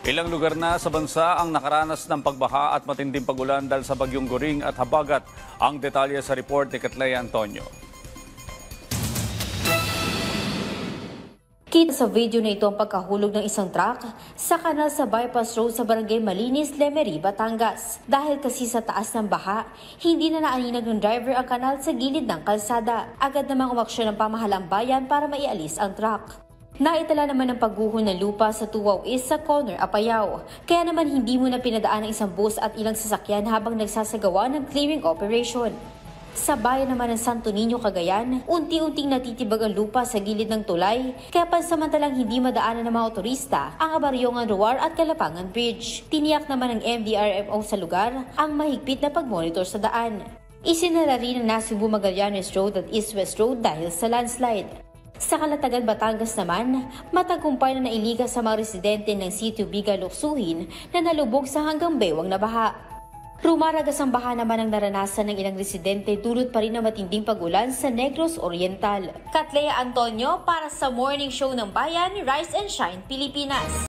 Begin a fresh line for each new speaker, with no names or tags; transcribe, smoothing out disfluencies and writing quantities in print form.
Ilang lugar na sa bansa ang nakaranas ng pagbaha at matinding pagulan dahil sa bagyong Goring at Habagat. Ang detalye sa report ni Katleya Antonio.
Kita sa video na ito ang pagkahulog ng isang truck sa kanal sa bypass road sa barangay Malinis, Lemery, Batangas. Dahil kasi sa taas ng baha, hindi na naaninag ng driver ang kanal sa gilid ng kalsada. Agad namang umaksyon ng pamahalang bayan para maialis ang truck. Naitala naman ang pagguho ng lupa sa Tuwaw East sa corner Apayao. Kaya naman hindi muna pinadaan ang isang bus at ilang sasakyan habang nagsasagawa ng clearing operation. Sa bayan naman ng Santo Niño, Cagayan, unti-unting natitibag ang lupa sa gilid ng tulay, kaya pansamantalang hindi madaanan ng mga otorista ang Abaryongan Ruar at Kalapangan Bridge. Tiniyak naman ng MDRMO sa lugar ang mahigpit na pagmonitor sa daan. Isinara rin ang Cebu Magallanes Road at East-West Road dahil sa landslide. Sa Calatagan, Batangas naman, matagumpay na nailigas sa mga residente ng sitio Biga Luksuhin na nalubog sa hanggang bewang na baha. Rumaragas ang baha naman ang naranasan ng ilang residente dulot pa rin ng matinding pagulan sa Negros Oriental. Katleya Antonio para sa Morning Show ng Bayan, Rise and Shine, Pilipinas.